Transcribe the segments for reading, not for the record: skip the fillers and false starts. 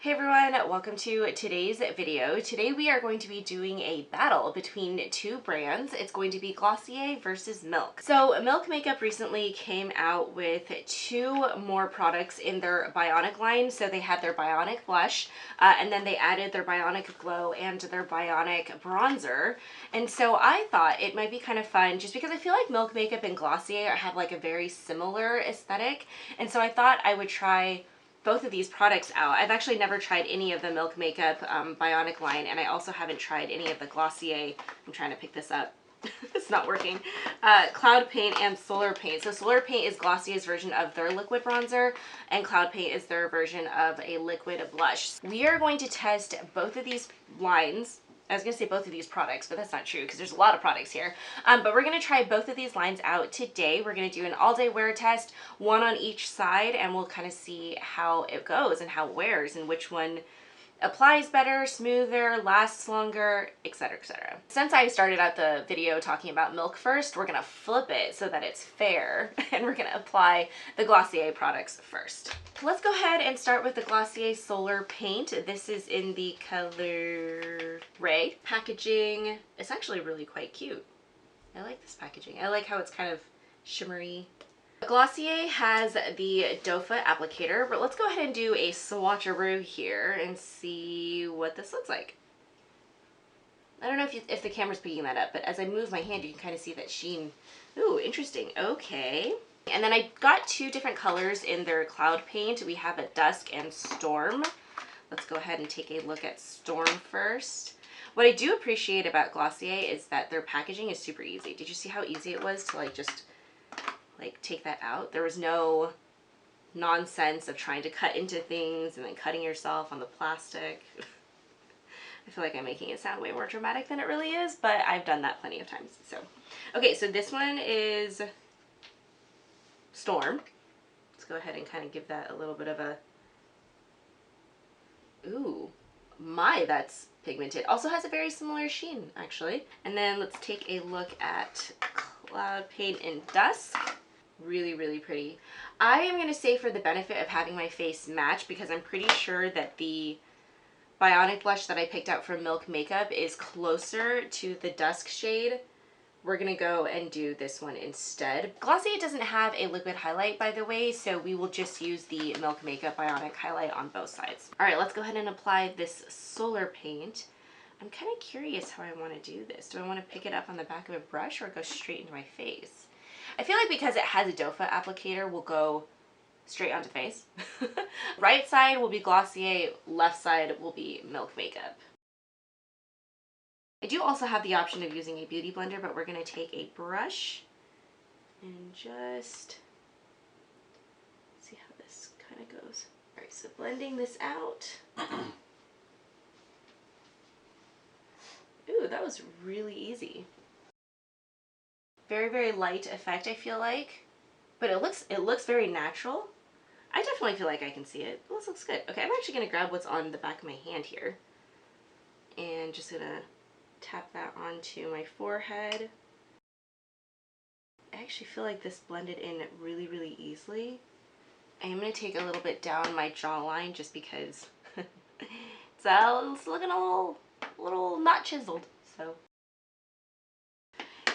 Hey everyone, welcome to today's video. Today we are going to be doing a battle between two brands. It's going to be Glossier versus Milk. So Milk Makeup recently came out with two more products in their Bionic line. So they had their Bionic blush and then they added their Bionic glow and their Bionic bronzer. And so I thought it might be kind of fun just because I feel like Milk Makeup and Glossier have like a very similar aesthetic. And so I thought I would try both of these products out. I've actually never tried any of the Milk Makeup Bionic line, and I also haven't tried any of the Glossier. I'm trying to pick this up. It's not working. Cloud Paint and Solar Paint. So Solar Paint is Glossier's version of their liquid bronzer, and Cloud Paint is their version of a liquid blush. We are going to test both of these lines. I was going to say both of these products, but that's not true because there's a lot of products here. But we're going to try both of these lines out today. We're going to do an all-day wear test, one on each side, and we'll kind of see how it goes and how it wears and which one applies better, smoother, lasts longer, etc., etc. Since I started out the video talking about Milk first, we're gonna flip it so that it's fair, and we're gonna apply the Glossier products first. Let's go ahead and start with the Glossier Solar Paint. This is in the color Ray. Packaging, it's actually really quite cute. I like this packaging. I like how it's kind of shimmery. Glossier has the doe foot applicator, but let's go ahead and do a swatcheroo here and see what this looks like. I don't know if the camera's picking that up, but as I move my hand, you can kind of see that sheen. Ooh, interesting. Okay. And then I got two different colors in their Cloud Paint. We have a Dusk and Storm. Let's go ahead and take a look at Storm first. What I do appreciate about Glossier is that their packaging is super easy. Did you see how easy it was to just take that out? There was no nonsense of trying to cut into things and then cutting yourself on the plastic. I feel like I'm making it sound way more dramatic than it really is, but I've done that plenty of times. So, okay, so this one is Storm. Let's go ahead and kind of give that a little bit of a, ooh, my, that's pigmented. Also has a very similar sheen, actually. And then let's take a look at Cloud Paint in Dusk. Really, really pretty. I am going to say for the benefit of having my face match, because I'm pretty sure that the Bionic blush that I picked out from Milk Makeup is closer to the Dusk shade, we're going to go and do this one instead. Glossier doesn't have a liquid highlight, by the way, so we will just use the Milk Makeup Bionic highlight on both sides. All right, let's go ahead and apply this Solar Paint. I'm kind of curious how I want to do this. Do I want to pick it up on the back of a brush or go straight into my face? I feel like because it has a doe foot applicator, we'll go straight onto face. Right side will be Glossier, left side will be Milk Makeup. I do also have the option of using a beauty blender, but we're going to take a brush and just see how this kind of goes. All right, so blending this out. Ooh, that was really easy. Very, very light effect, I feel like, but it looks very natural. I definitely feel like I can see it. This looks good. Okay, I'm actually going to grab what's on the back of my hand here and just going to tap that onto my forehead. I actually feel like this blended in really, really easily. I am going to take a little bit down my jawline just because it's looking a little not chiseled, so.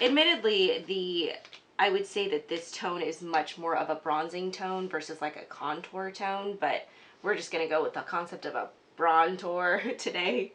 Admittedly, I would say that this tone is much more of a bronzing tone versus like a contour tone, but we're just gonna go with the concept of a bronzer today.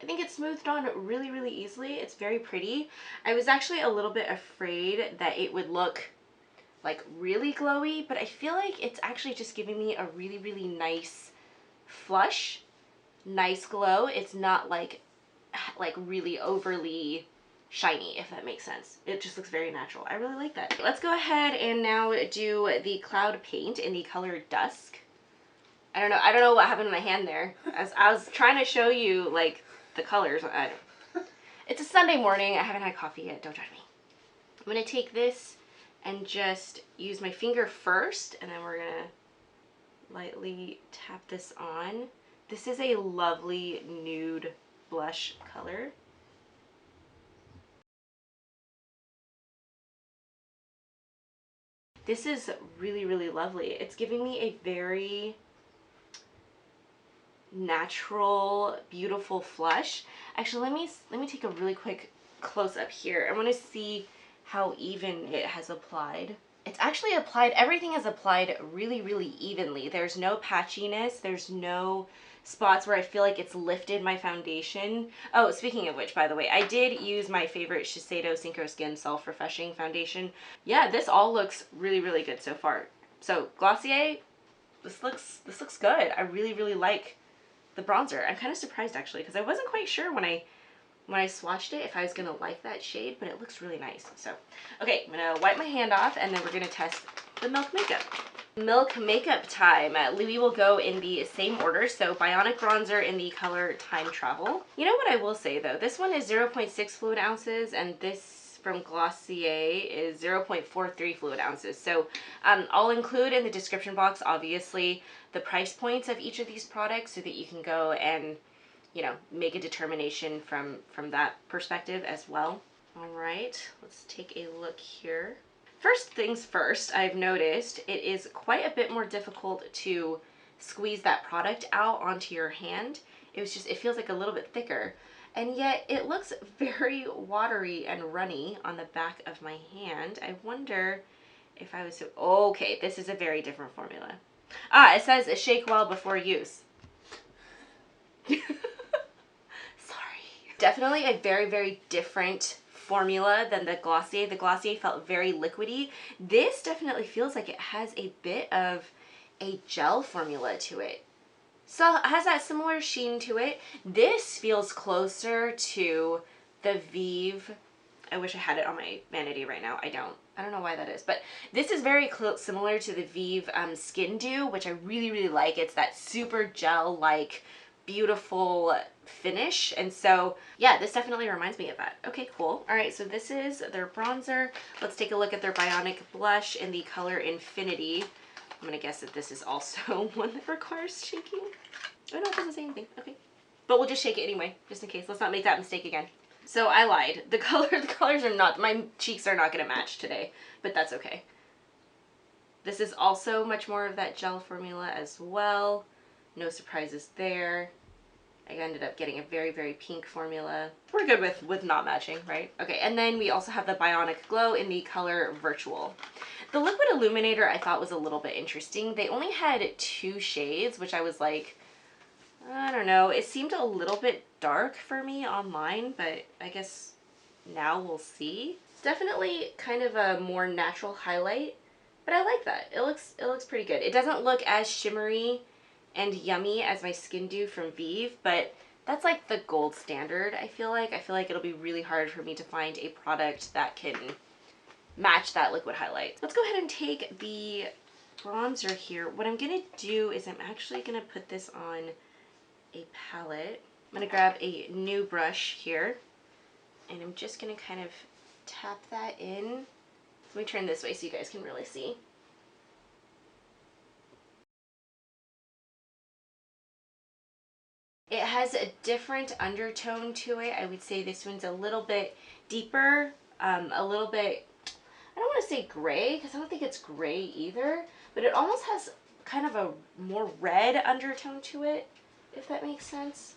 I think it smoothed on really, really easily. It's very pretty. I was actually a little bit afraid that it would look like really glowy, but I feel like it's actually just giving me a really, really nice flush, nice glow. It's not like really overly shiny, if that makes sense. It just looks very natural. I really like that. Let's go ahead and now do the Cloud Paint in the color Dusk. I don't know what happened to my hand there. As I was trying to show you like the colors. It's a Sunday morning. I haven't had coffee yet. Don't judge me. I'm gonna take this and just use my finger first, and then we're gonna lightly tap this on. This is a lovely nude blush color. This is really, really lovely. It's giving me a very natural, beautiful flush. Actually, let me take a really quick close up here. I want to see how even it has applied. It's actually applied, everything is applied really, really evenly. There's no patchiness. There's no spots where I feel like it's lifted my foundation. Oh, speaking of which, by the way, I did use my favorite Shiseido Synchro Skin Self Refreshing Foundation. Yeah, this all looks really, really good so far. So Glossier, this looks good. I really, really like the bronzer. I'm kind of surprised actually, because I wasn't quite sure when I swatched it if I was gonna like that shade, but it looks really nice. So, okay, I'm gonna wipe my hand off and then we're gonna test the Milk makeup. Milk makeup time. We will go in the same order. So Bionic bronzer in the color Time Travel. You know what I will say though? This one is 0.6 fluid ounces and this from Glossier is 0.43 fluid ounces. So I'll include in the description box, obviously, the price points of each of these products so that you can go and, you know, make a determination from that perspective as well. All right, let's take a look here. First things first, I've noticed it is quite a bit more difficult to squeeze that product out onto your hand. It feels like a little bit thicker, and yet it looks very watery and runny on the back of my hand. I wonder if I was to, okay, this is a very different formula. Ah, it says shake well before use. Sorry. Definitely a very, very different formula than the Glossier. The Glossier felt very liquidy. This definitely feels like it has a bit of a gel formula to it. So it has that similar sheen to it. This feels closer to the Vive. I wish I had it on my vanity right now. I don't know why that is, but this is very similar to the Vive Skin Dew, which I really, really like. It's that super gel-like, beautiful finish, and so yeah, this definitely reminds me of that. Okay, cool. All right, so this is their bronzer. Let's take a look at their Bionic blush in the color Infinity. I'm gonna guess that this is also one that requires shaking. Oh no, it doesn't say anything. Okay, but we'll just shake it anyway, just in case. Let's not make that mistake again. So I lied. The colors are not, my cheeks are not gonna match today, but that's okay. This is also much more of that gel formula as well. No surprises there. I ended up getting a very, very pink formula. We're good with not matching, right? Okay, and then we also have the Bionic Glow in the color Virtual. The liquid illuminator I thought was a little bit interesting. They only had 2 shades, which I was like, I don't know. It seemed a little bit dark for me online, but I guess now we'll see. It's definitely kind of a more natural highlight, but I like that. It looks pretty good. It doesn't look as shimmery and yummy as my Skin Dew from Vive, but that's like the gold standard, I feel like. I feel like it'll be really hard for me to find a product that can match that liquid highlight. Let's go ahead and take the bronzer here. What I'm gonna do is I'm actually gonna put this on a palette. I'm gonna grab a new brush here, and I'm just gonna kind of tap that in. Let me turn this way so you guys can really see. It has a different undertone to it. I would say this one's a little bit deeper, a little bit, I don't want to say gray, because I don't think it's gray either, but it almost has kind of a more red undertone to it, if that makes sense.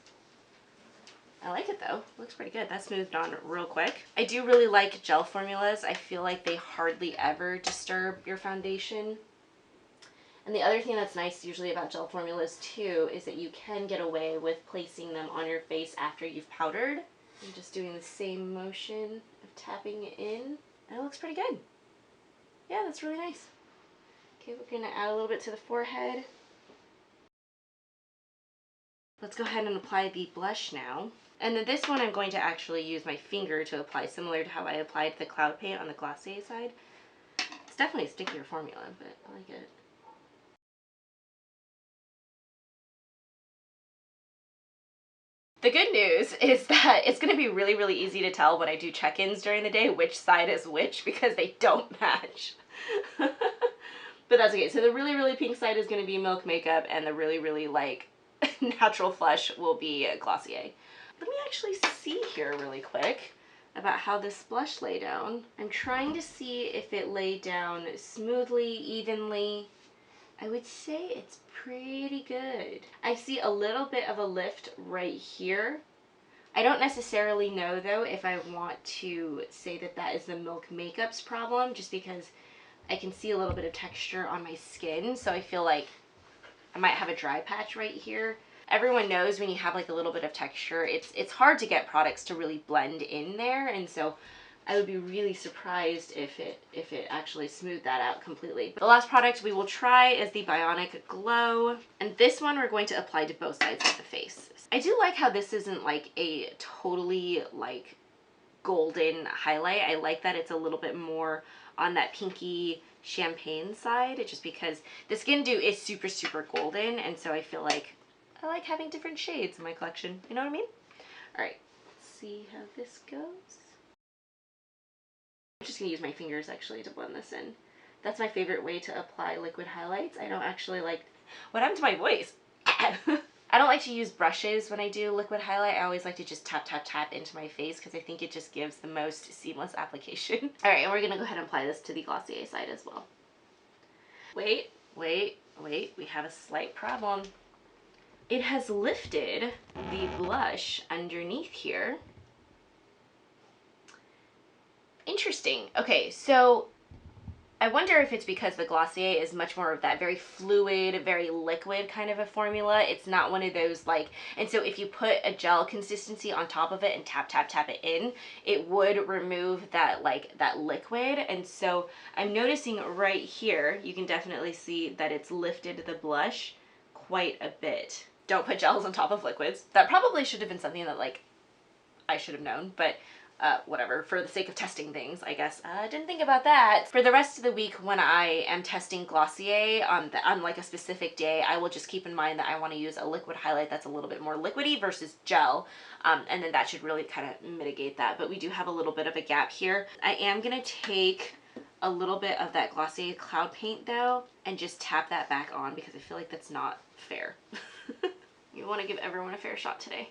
I like it though. Looks pretty good. That's moved on real quick. I do really like gel formulas. I feel like they hardly ever disturb your foundation. And the other thing that's nice usually about gel formulas too is that you can get away with placing them on your face after you've powdered. I'm just doing the same motion of tapping it in, and it looks pretty good. Yeah, that's really nice. Okay, we're gonna add a little bit to the forehead. Let's go ahead and apply the blush now. And then this one I'm going to actually use my finger to apply, similar to how I applied the cloud paint on the Glossier side. It's definitely a stickier formula, but I like it. The good news is that it's going to be really, really easy to tell when I do check-ins during the day which side is which, because they don't match. But that's okay. So the really, really pink side is going to be Milk makeup, and the really, really like natural flush will be Glossier. Let me actually see here really quick. about how this blush lay down. I'm trying to see if it laid down smoothly, evenly. I would say it's pretty good. I see a little bit of a lift right here. I don't necessarily know though if I want to say that that is the Milk Makeup's problem, just because I can see a little bit of texture on my skin, so I feel like I might have a dry patch right here. Everyone knows when you have like a little bit of texture, it's hard to get products to really blend in there, and so I would be really surprised if it actually smoothed that out completely. But the last product we will try is the Bionic Glow, and this one we're going to apply to both sides of the face. I do like how this isn't like a totally like golden highlight. I like that it's a little bit more on that pinky champagne side, just because the Skin Dew is super, super golden, and so I feel like I like having different shades in my collection. You know what I mean? All right, let's see how this goes. I'm just gonna use my fingers actually to blend this in. That's my favorite way to apply liquid highlights. I don't actually like, what happened to my voice? I don't like to use brushes when I do liquid highlight. I always like to just tap, tap, tap into my face because I think it just gives the most seamless application. All right, and we're gonna go ahead and apply this to the Glossier side as well. Wait, wait, wait, we have a slight problem. It has lifted the blush underneath here. Interesting. Okay, so I wonder if it's because the Glossier is much more of that very fluid, very liquid kind of a formula. It's not one of those like, and so if you put a gel consistency on top of it and tap, tap, tap it in, it would remove that like that liquid. And so I'm noticing right here, you can definitely see that it's lifted the blush quite a bit. Don't put gels on top of liquids. That probably should have been something that like I should have known, but whatever, for the sake of testing things, I guess. Didn't think about that. For the rest of the week, when I am testing Glossier on like a specific day, I will just keep in mind that I want to use a liquid highlight that's a little bit more liquidy versus gel, and then that should really kind of mitigate that. But we do have a little bit of a gap here. I am gonna take a little bit of that Glossier Cloud Paint though, and just tap that back on because I feel like that's not fair. You want to give everyone a fair shot today.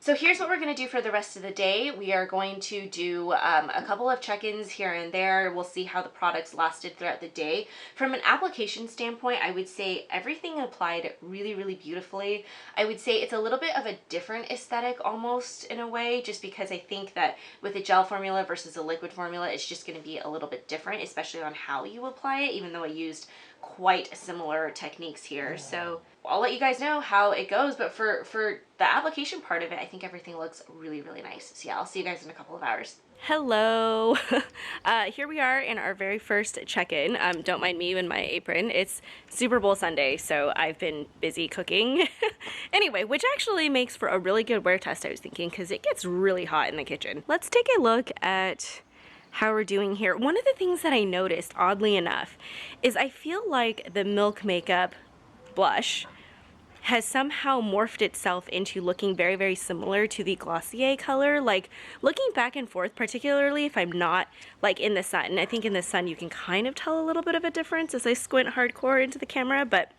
So here's what we're going to do for the rest of the day. We are going to do a couple of check-ins here and there. We'll see how the products lasted throughout the day. From an application standpoint, I would say everything applied really, really beautifully. I would say it's a little bit of a different aesthetic almost in a way, just because I think that with a gel formula versus a liquid formula, it's just going to be a little bit different, especially on how you apply it, even though I used quite similar techniques here. So I'll let you guys know how it goes, but for the application part of it, I think everything looks really, really nice. So yeah, I'll see you guys in a couple of hours. Hello. Here we are in our very first check-in. Don't mind me in my apron. It's Super Bowl Sunday, so I've been busy cooking. Anyway, which actually makes for a really good wear test, I was thinking, because it gets really hot in the kitchen. Let's take a look at how we're doing here. One of the things that I noticed, oddly enough, is I feel like the Milk Makeup blush has somehow morphed itself into looking very, very similar to the Glossier color. Like, looking back and forth, particularly if I'm not like in the sun. I think in the sun you can kind of tell a little bit of a difference as I squint hardcore into the camera, but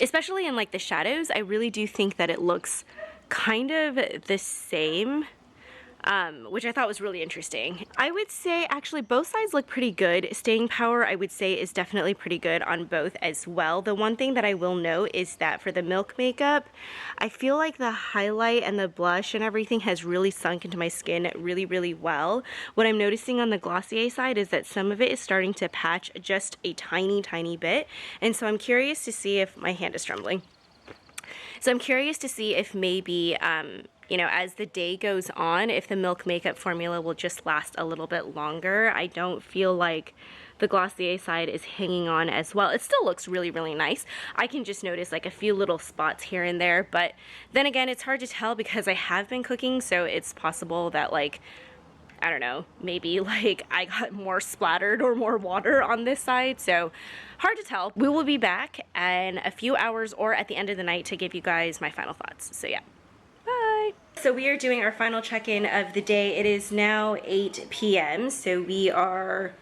especially in like the shadows, I really do think that it looks kind of the same. Which I thought was really interesting. I would say actually both sides look pretty good. Staying power, I would say, is definitely pretty good on both as well. The one thing that I will note is that for the Milk Makeup, I feel like the highlight and the blush and everything has really sunk into my skin really, really well. What I'm noticing on the Glossier side is that some of it is starting to patch just a tiny, tiny bit. And so I'm curious to see if my hand is trembling. So I'm curious to see if maybe, you know, as the day goes on, if the Milk Makeup formula will just last a little bit longer. I don't feel like the Glossier side is hanging on as well. It still looks really, really nice. I can just notice like a few little spots here and there, but then again, it's hard to tell because I have been cooking, so it's possible that like, I don't know, maybe like I got more splattered or more water on this side, so hard to tell. We will be back in a few hours or at the end of the night to give you guys my final thoughts. So yeah, bye. So we are doing our final check-in of the day. It is now 8 p.m. so we are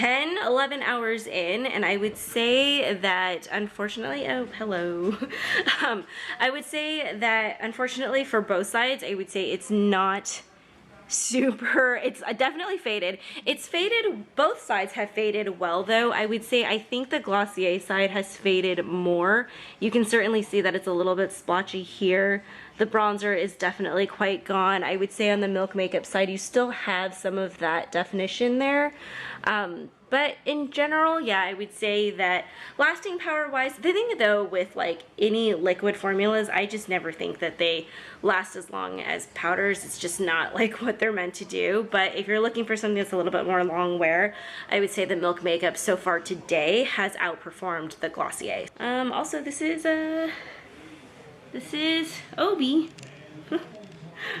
11 hours in, and I would say that unfortunately, oh hello, I would say that unfortunately for both sides, I would say it's not super, it's definitely faded. It's faded, both sides have faded well though. I would say I think the Glossier side has faded more. You can certainly see that it's a little bit splotchy here. The bronzer is definitely quite gone. I would say on the Milk Makeup side you still have some of that definition there. But in general, yeah, I would say that lasting power wise, the thing though with like any liquid formulas, I just never think that they last as long as powders. It's just not like what they're meant to do. But if you're looking for something that's a little bit more long wear, I would say the Milk Makeup so far today has outperformed the Glossier. Also this is Obi.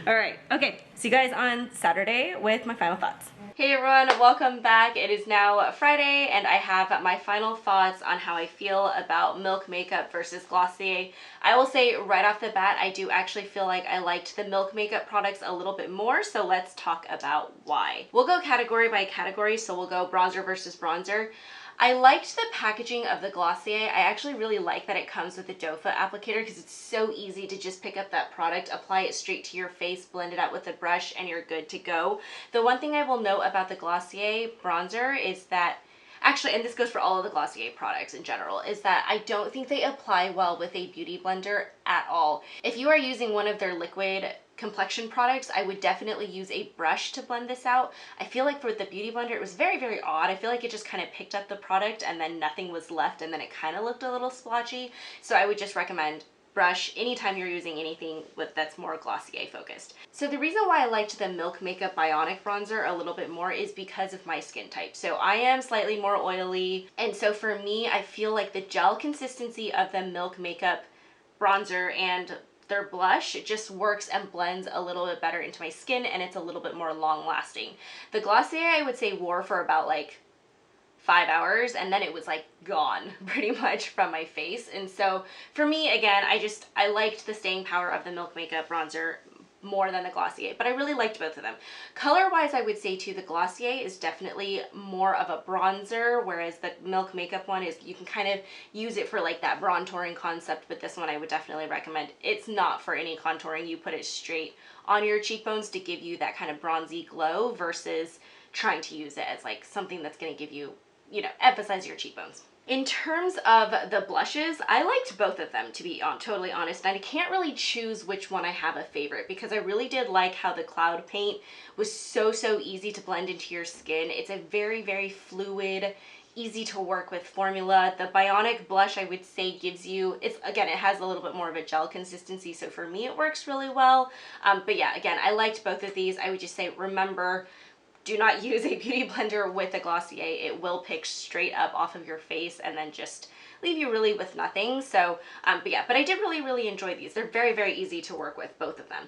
All right, okay, see you guys on Saturday with my final thoughts. Hey everyone, welcome back. It is now Friday and I have my final thoughts on how I feel about Milk Makeup versus Glossier. I will say right off the bat, I do actually feel like I liked the Milk Makeup products a little bit more, so let's talk about why. We'll go category by category, so we'll go bronzer versus bronzer. I liked the packaging of the Glossier. I actually really like that it comes with a doe foot applicator because it's so easy to just pick up that product, apply it straight to your face, blend it out with a brush, and you're good to go. The one thing I will note about the Glossier bronzer is that, actually, and this goes for all of the Glossier products in general, is that I don't think they apply well with a beauty blender at all. If you are using one of their liquid complexion products, I would definitely use a brush to blend this out. I feel like for the beauty blender, it was very, very odd. I feel like it just kind of picked up the product and then nothing was left and then it kind of looked a little splotchy. So I would just recommend brush anytime you're using anything that's more Glossier focused. So the reason why I liked the Milk Makeup Bionic bronzer a little bit more is because of my skin type. So I am slightly more oily, and so for me, I feel like the gel consistency of the Milk Makeup bronzer and their blush, it just works and blends a little bit better into my skin, and it's a little bit more long lasting. The Glossier I would say wore for about like 5 hours and then it was like gone pretty much from my face. And so for me, again, I liked the staying power of the Milk Makeup bronzer more than the Glossier, but I really liked both of them. Color wise, I would say too, the Glossier is definitely more of a bronzer, whereas the Milk Makeup one is, you can kind of use it for like that bronzing concept, but this one I would definitely recommend. It's not for any contouring. You put it straight on your cheekbones to give you that kind of bronzy glow versus trying to use it as like something that's going to give you, you know, emphasize your cheekbones. In terms of the blushes, I liked both of them, to be totally honest, and I can't really choose which one I have a favorite because I really did like how the cloud paint was so easy to blend into your skin. It's a very, very fluid, easy to work with formula. The Bionic blush, I would say, gives you, it has a little bit more of a gel consistency, so for me it works really well. But yeah, again, I liked both of these. I would just say, remember, do not use a beauty blender with a Glossier. It will pick straight up off of your face and then just leave you really with nothing. So, but I did really enjoy these. They're very, very easy to work with, both of them.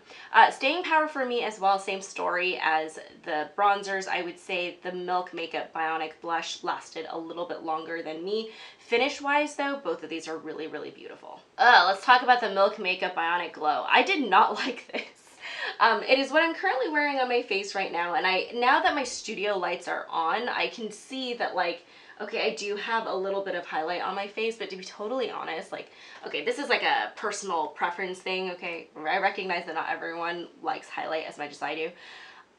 Staying power for me as well, same story as the bronzers. I would say the Milk Makeup Bionic blush lasted a little bit longer than me. Finish wise though, both of these are really, really beautiful. Let's talk about the Milk Makeup Bionic Glow. I did not like this. It is what I'm currently wearing on my face right now, and now that my studio lights are on, I can see that, like, okay, I do have a little bit of highlight on my face, but to be totally honest, like, okay, this is like a personal preference thing, okay? I recognize that not everyone likes highlight as much as I do.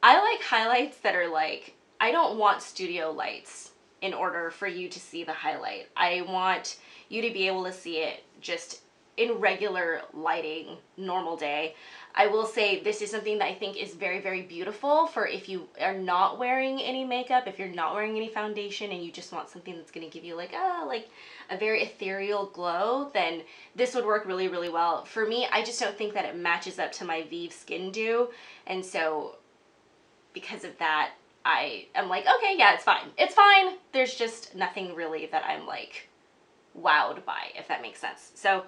I like highlights that are like, I don't want studio lights in order for you to see the highlight. I want you to be able to see it just in regular lighting, normal day. I will say this is something that I think is very, very beautiful for if you are not wearing any makeup, if you're not wearing any foundation and you just want something that's going to give you like a very ethereal glow, then this would work really, really well. For me, I just don't think that it matches up to my Vive Skin Dew, and so because of that, I am like, okay, yeah, it's fine. It's fine. There's just nothing really that I'm like wowed by, if that makes sense. So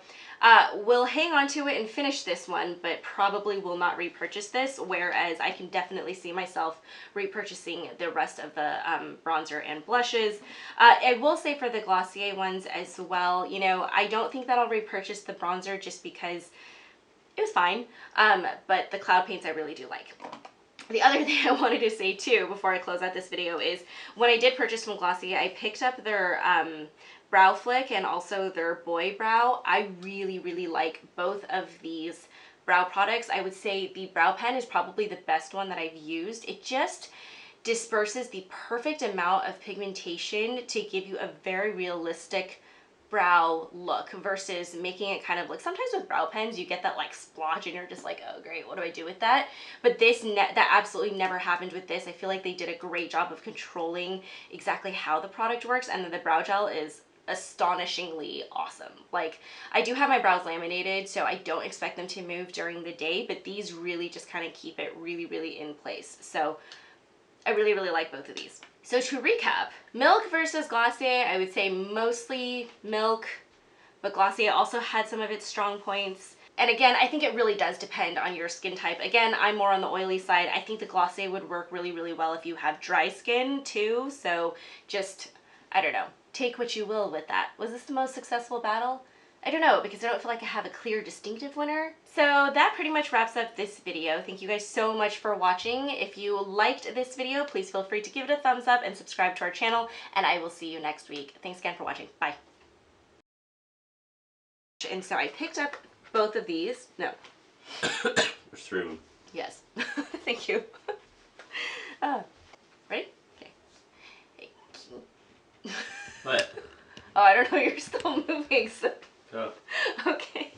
we'll hang on to it and finish this one, but probably will not repurchase this, whereas I can definitely see myself repurchasing the rest of the bronzer and blushes. I will say for the Glossier ones as well, you know, I don't think that I'll repurchase the bronzer just because it was fine, but the cloud paints I really do like. The other thing I wanted to say too before I close out this video is when I did purchase from Glossier, I picked up their Brow Flick and also their Boy Brow. I really, really like both of these brow products, I would say the brow pen is probably the best one that I've used. It just disperses the perfect amount of pigmentation to give you a very realistic brow look versus making it kind of like, sometimes with brow pens you get that like splotch and you're just like, oh great, what do I do with that? But this, that absolutely never happened with this. I feel like they did a great job of controlling exactly how the product works, and then the brow gel is astonishingly awesome. Like, I do have my brows laminated, so I don't expect them to move during the day, but these really just kind of keep it really, really in place. So I really, really like both of these. So to recap, Milk versus Glossier, I would say mostly Milk, but Glossier also had some of its strong points. And again, I think it really does depend on your skin type. Again, I'm more on the oily side. I think the Glossier would work really, really well if you have dry skin too. So just, I don't know, take what you will with that. Was this the most successful battle? I don't know, because I don't feel like I have a clear, distinctive winner. So that pretty much wraps up this video. Thank you guys so much for watching. If you liked this video, please feel free to give it a thumbs up and subscribe to our channel, and I will see you next week. Thanks again for watching. Bye. And so I picked up both of these. No. There's 3 of them. Yes. Thank you. Ready? Okay. Hey. What? Oh, I don't know. You're still moving. So. Oh. Okay.